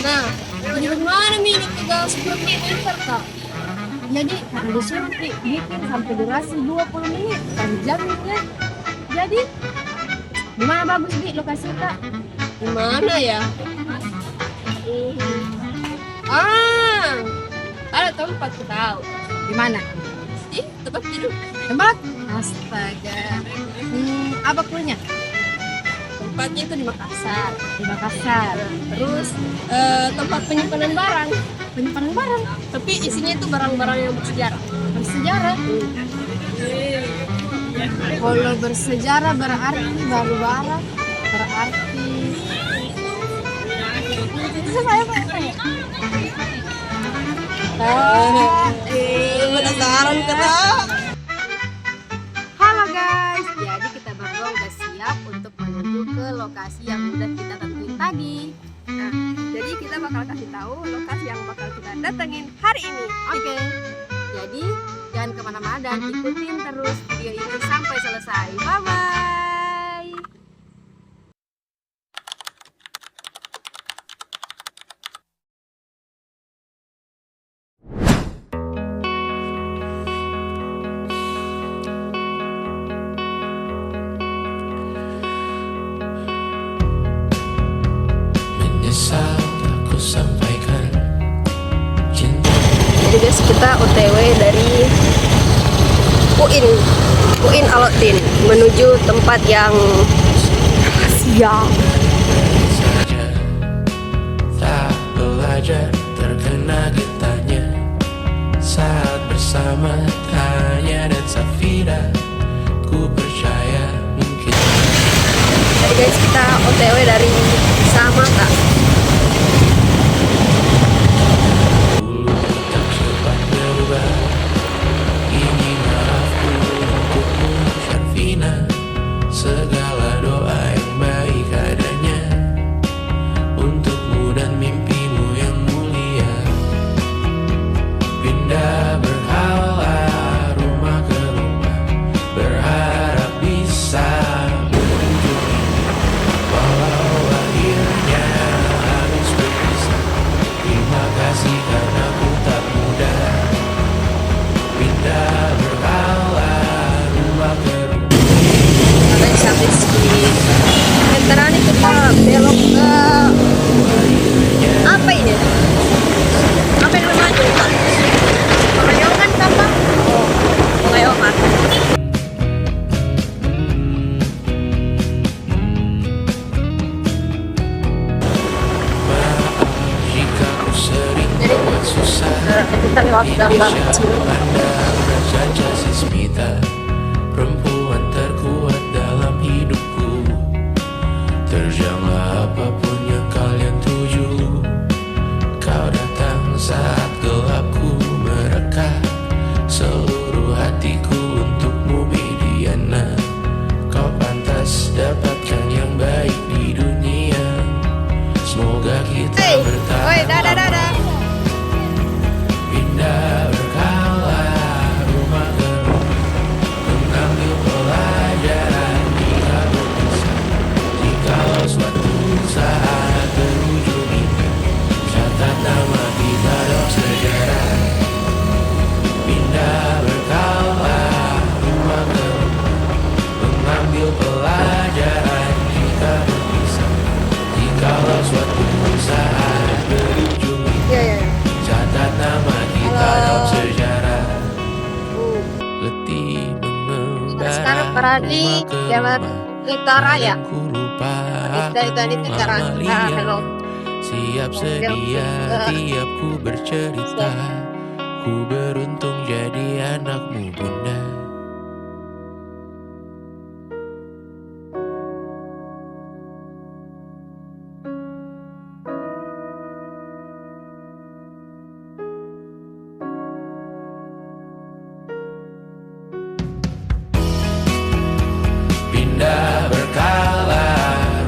Nah, gimana ini tinggal 10 menit Kak? Jadi disuruh bikin sampai durasi 20 menit, panjang ya. Jadi gimana bagus di lokasi Kak? Gimana ya? Ah, ada tempat ku tahu. Di mana? Di tempat tidur. Tempat? Astaga. Apa punya? Tempatnya itu di Makassar. Di Makassar. Terus tempat penyimpanan barang. Penyimpanan barang. Tapi isinya itu barang-barang yang bersejarah. Bersejarah? Kalau bersejarah berarti baru barang. Berarti. Saya penasaran kata. Halo guys, jadi kita berdua udah siap untuk menuju ke lokasi yang udah kita tentuin tadi. Nah, jadi kita bakal kasih tahu lokasi yang bakal kita datengin hari ini. Oke. Jadi jangan kemana-mana dan ikutin terus video ini sampai selesai. Bye bye. Aku sampaikan cinta. Jadi guys, kita OTW dari UIN Alauddin menuju tempat yang rahasia. Saja tak belajar terkena getahnya saat bersama Tanya dan Safira. Ku percaya mungkin. Jadi guys, kita OTW dari Samata. Dulu tak sempat berubah. Ini maafku untukmu Syarfina. Segala doa yang baik adanya untukmu dan mimpimu yang mulia. Pindah berhala rumah ke rumah, berharap bisa mengunjungi. Walau akhirnya harus berpisah, terima kasih karena ku tak mudah. Pindah berhala rumah ke rumah. Guys, habis di veteran itu kita belok ke apa ini? Apa yang namanya Pak? Pengayoman kan Pak? Oh, pengayoman. Jika ku sering buat susah, Kita lewat gambar kecil. Anda berjajah Sismita, perempuan terkuat dalam hidupku. Terjanglah apapun yang kalian tuju. Kau datang saat gelapku mereka, seluruh hatiku untukmu Bidiana. Kau pantas dapatkan yang baik di dunia. Semoga kita bertahan lama. Pindah berkala rumah ke rumah, mengambil pelajaran jika berpisah. Jikalau suatu saat berujung indah, catat nama kita dalam sejarah. Pindah berkala rumah ke rumah, mengambil pelajaran jika berpisah. Jikalau suatu saat berujung indah, catat nama kita dalam sejarah. Letih mengembara Sekarang berada di Jalan Utara ya. Ku lupa Dari Utara. Nah, hello. siap sedia tiap ku bercerita. Ku beruntung jadi anakmu bunda. Pindah berkala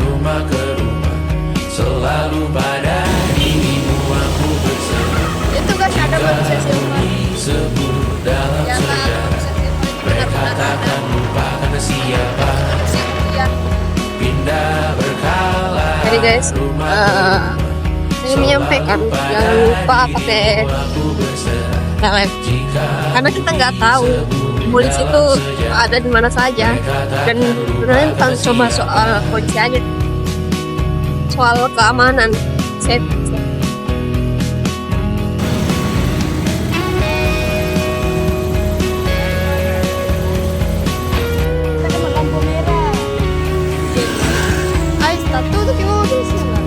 rumah ke rumah, selalu pada dirimu aku bersama. Itu guys ada manusia silver. Disebut dalam Ya kan, sejarah, manusia silver itu mereka benar-benar takkan ada. lupa karena siapa. Ya. Pindah berkala Jadi guys, rumah ke rumah, Ingin menyampaikan jangan lupa pakai helm, karena kita nggak tahu polisi itu ada di mana saja. Dan sebenarnya bukan cuma soal polisi aja, soal keamanan, safety. Tudo que eu vou ensinar.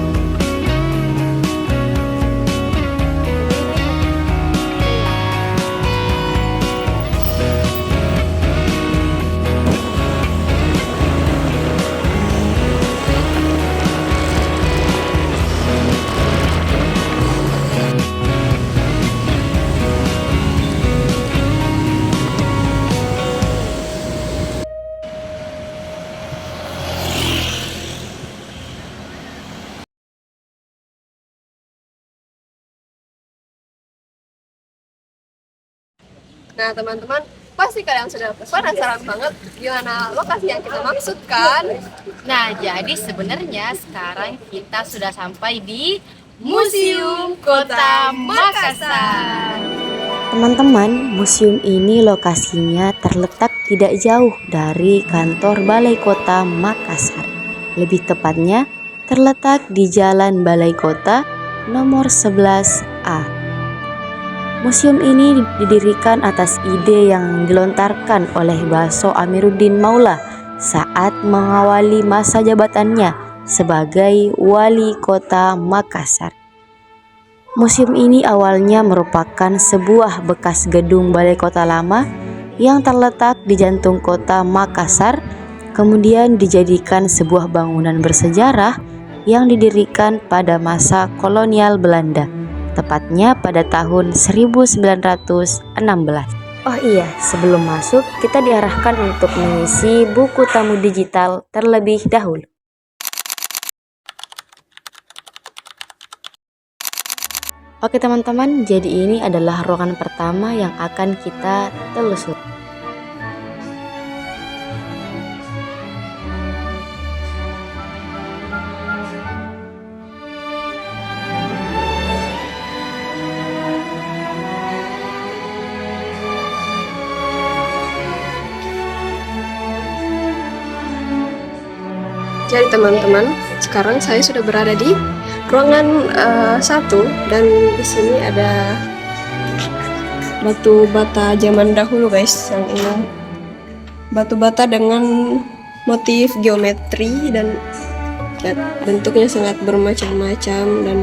Nah teman-teman, pasti kalian sudah penasaran banget gimana lokasi yang kita maksudkan. Nah, jadi sebenarnya sekarang kita sudah sampai di Museum Kota Makassar. Teman-teman, museum ini lokasinya terletak tidak jauh dari kantor Balai Kota Makassar. Lebih tepatnya, terletak di Jalan Balai Kota nomor 11A. Museum ini didirikan atas ide yang dilontarkan oleh Baso Amiruddin Maula saat mengawali masa jabatannya sebagai Wali Kota Makassar. Museum ini awalnya merupakan sebuah bekas gedung balai kota lama yang terletak di jantung kota Makassar, kemudian dijadikan sebuah bangunan bersejarah yang didirikan pada masa kolonial Belanda, tepatnya pada tahun 1916. Oh iya, sebelum masuk kita diarahkan untuk mengisi buku tamu digital terlebih dahulu. Oke teman-teman, jadi ini adalah ruangan pertama yang akan kita telusuri. Jadi teman-teman, sekarang saya sudah berada di ruangan 1 dan di sini ada batu bata zaman dahulu guys. Yang ini batu bata dengan motif geometri dan bentuknya sangat bermacam-macam dan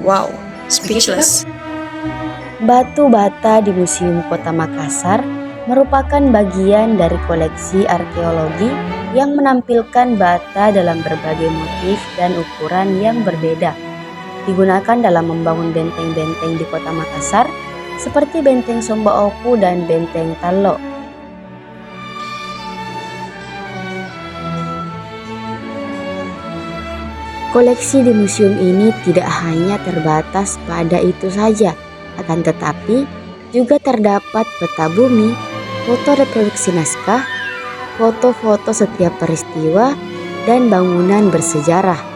wow, speechless. Batu bata di Museum Kota Makassar merupakan bagian dari koleksi arkeologi yang menampilkan bata dalam berbagai motif dan ukuran yang berbeda. Digunakan dalam membangun benteng-benteng di Kota Makassar seperti Benteng Somba Oku dan Benteng Talo. Koleksi di museum ini tidak hanya terbatas pada itu saja, akan tetapi juga terdapat peta bumi, foto reproduksi naskah, foto-foto setiap peristiwa, dan bangunan bersejarah.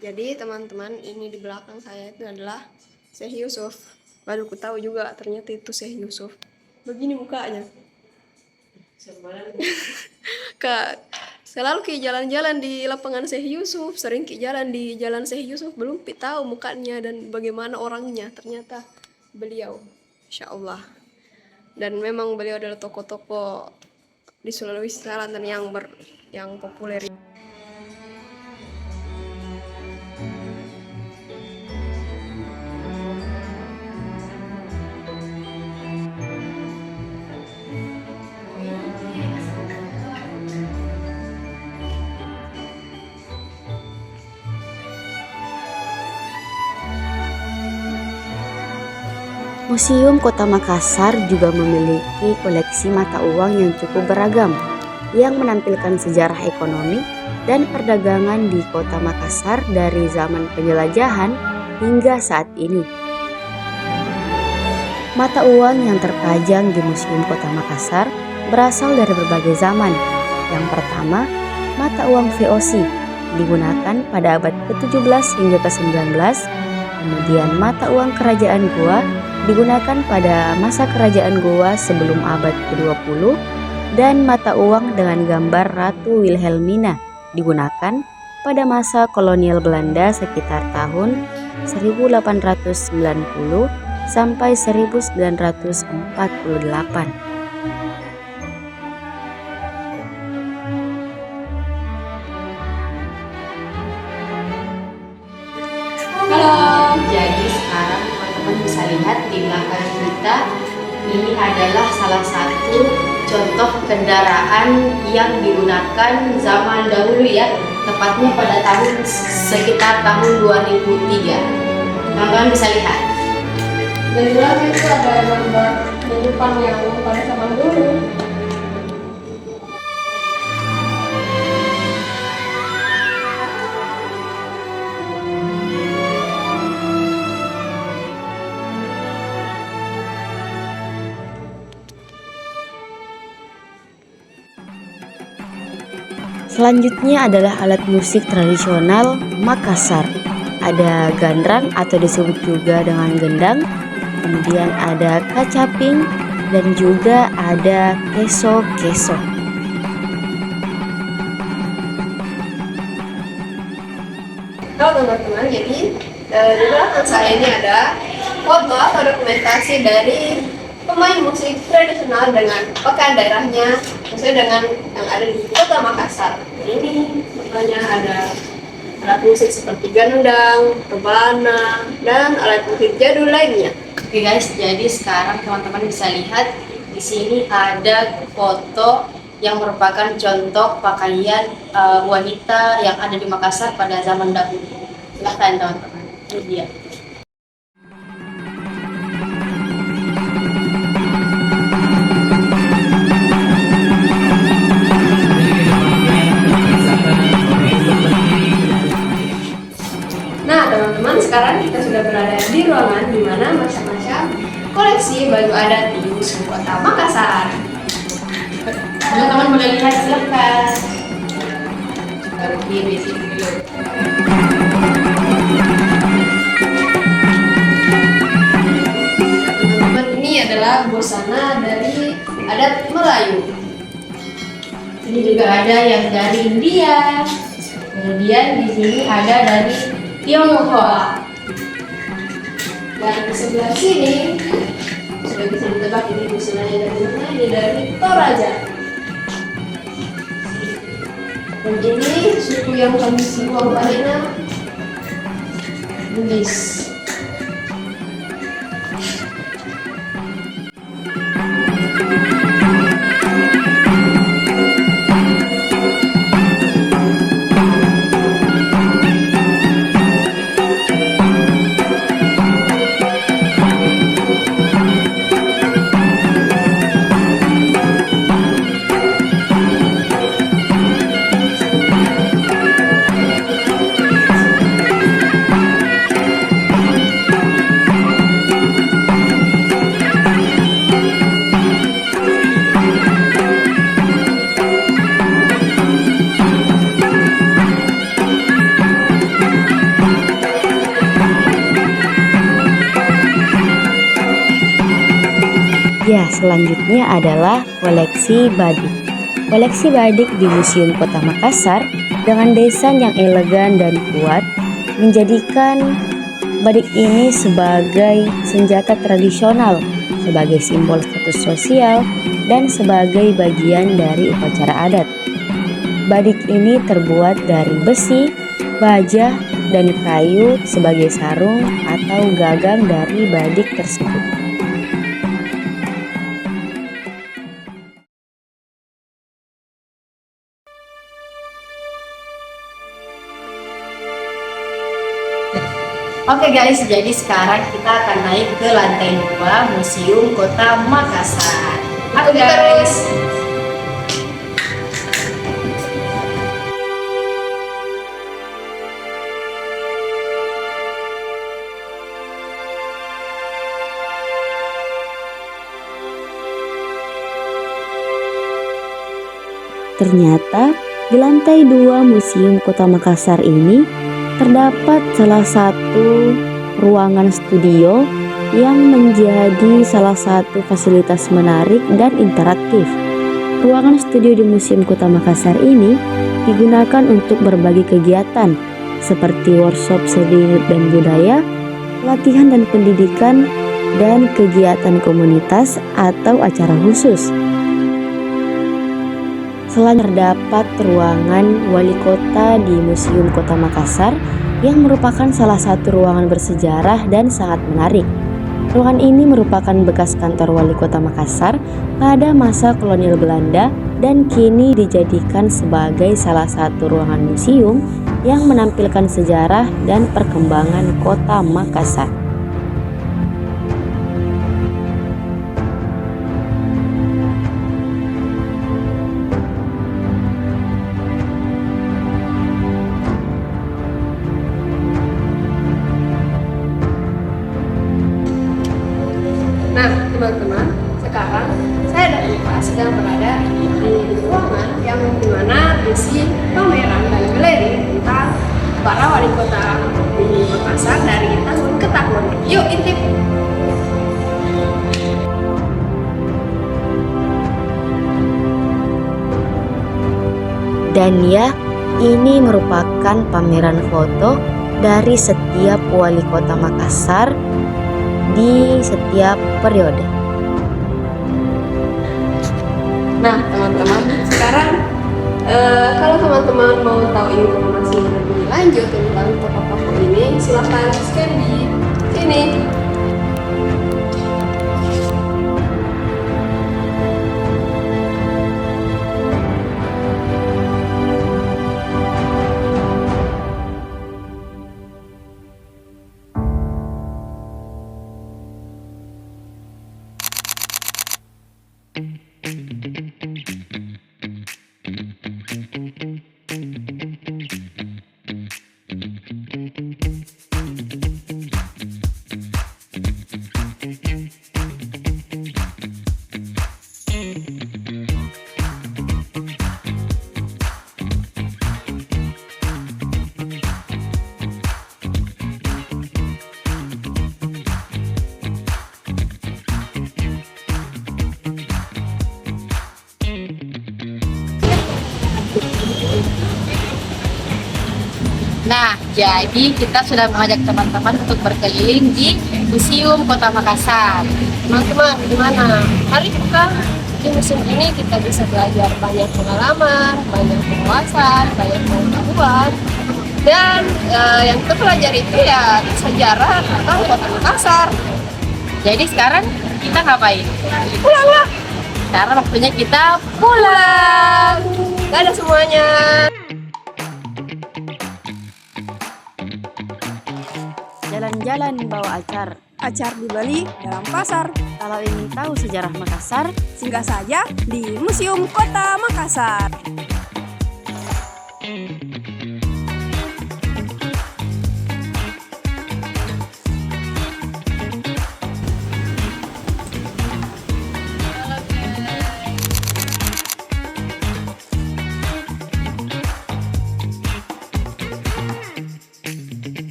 Jadi teman-teman, ini di belakang saya itu adalah Syekh Yusuf. Baru ku tahu juga ternyata itu Syekh Yusuf. Begini mukanya. Kak, selalu ki jalan-jalan di lapangan Syekh Yusuf, sering ki jalan di jalan Syekh Yusuf, belum tahu mukanya dan bagaimana orangnya. Ternyata beliau, Insya Allah. Dan memang beliau adalah tokoh-tokoh di Sulawesi Selatan yang populer. Museum Kota Makassar juga memiliki koleksi mata uang yang cukup beragam, yang menampilkan sejarah ekonomi dan perdagangan di Kota Makassar dari zaman penjelajahan hingga saat ini. Mata uang yang terpajang di Museum Kota Makassar berasal dari berbagai zaman. Yang pertama, mata uang VOC digunakan pada abad ke-17 hingga ke-19. Kemudian mata uang kerajaan Goa digunakan pada masa kerajaan Goa sebelum abad ke-20, dan mata uang dengan gambar Ratu Wilhelmina digunakan pada masa kolonial Belanda sekitar tahun 1890 sampai 1948. Halo, jadi sekarang teman-teman bisa lihat di belakang kita, ini adalah salah satu contoh kendaraan yang digunakan zaman dahulu ya, tepatnya pada sekitar tahun 2003. Teman-teman bisa lihat. Dan di belakang itu ada gambar kehidupan yang pada zaman dulu. Selanjutnya adalah alat musik tradisional Makassar. Ada gandrang atau disebut juga dengan gendang, kemudian ada kacaping, dan juga ada keso-keso. Halo teman-teman, jadi di belakang saya ini ada foto atau dokumentasi dari pemain musik tradisional dengan pakaian daerahnya sesuai dengan yang ada di Kota Makassar. Ini contohnya ada alat musik seperti gendang, rebana, dan alat musik jadul lainnya. Oke guys, jadi sekarang teman-teman bisa lihat di sini ada foto yang merupakan contoh pakaian wanita yang ada di Makassar pada zaman dahulu. Silahkan teman-teman, ini dia. Nah teman-teman, sekarang kita sudah berada di ruangan di mana macam-macam koleksi baju adat di Museum Kota Makassar. Teman-teman boleh lihat, silahkan. Pergi di sini dulu. Teman-teman, ini adalah busana dari adat Melayu. Ini juga ada yang dari India. Kemudian di sini ada dari Tionghoa. Dan di sebelah sini sudah bisa ditebak ini busananya dari mana? Ini dari Toraja. Dan ini suku yang kami uang palingnya Bugis. Ya, selanjutnya adalah koleksi badik. Koleksi badik di Museum Kota Makassar dengan desain yang elegan dan kuat menjadikan badik ini sebagai senjata tradisional, sebagai simbol status sosial, dan sebagai bagian dari upacara adat. Badik ini terbuat dari besi, baja, dan kayu sebagai sarung atau gagang dari badik tersebut. Oke guys, jadi sekarang kita akan naik ke lantai 2 Museum Kota Makassar. Oke guys. Ternyata di lantai 2 Museum Kota Makassar ini terdapat salah satu ruangan studio yang menjadi salah satu fasilitas menarik dan interaktif. Ruangan studio di Museum Kota Makassar ini digunakan untuk berbagai kegiatan seperti workshop seni dan budaya, pelatihan dan pendidikan, dan kegiatan komunitas atau acara khusus. Selain terdapat ruangan wali kota di Museum Kota Makassar yang merupakan salah satu ruangan bersejarah dan sangat menarik. Ruangan ini merupakan bekas kantor wali kota Makassar pada masa kolonial Belanda dan kini dijadikan sebagai salah satu ruangan museum yang menampilkan sejarah dan perkembangan kota Makassar. Nah, teman-teman, sekarang saya dan Ipa sedang berada di ruangan yang dimana berisi pameran dan galeri tentang para wali kota di Makassar dari tahun ke tahun. Yuk intip! Dan ya, ini merupakan pameran foto dari setiap wali kota Makassar di setiap periode. Nah, teman-teman, sekarang kalau teman-teman mau tahu informasi lebih lanjut tentang tokoh-tokoh ini, silahkan scan di sini. Nah, jadi kita sudah mengajak teman-teman untuk berkeliling di Museum Kota Makassar. Teman-teman, gimana? Hari bukan di museum ini kita bisa belajar banyak pengalaman, banyak wawasan, banyak pengetahuan. Dan yang kita pelajari itu ya sejarah tentang Kota Makassar. Jadi sekarang kita ngapain? Pulang lah! Sekarang waktunya kita pulang. Dadah semuanya. Jalan-jalan bawa acar. Acar di Bali dalam pasar. Kalau ingin tahu sejarah Makassar, Singgah saja di Museum Kota Makassar.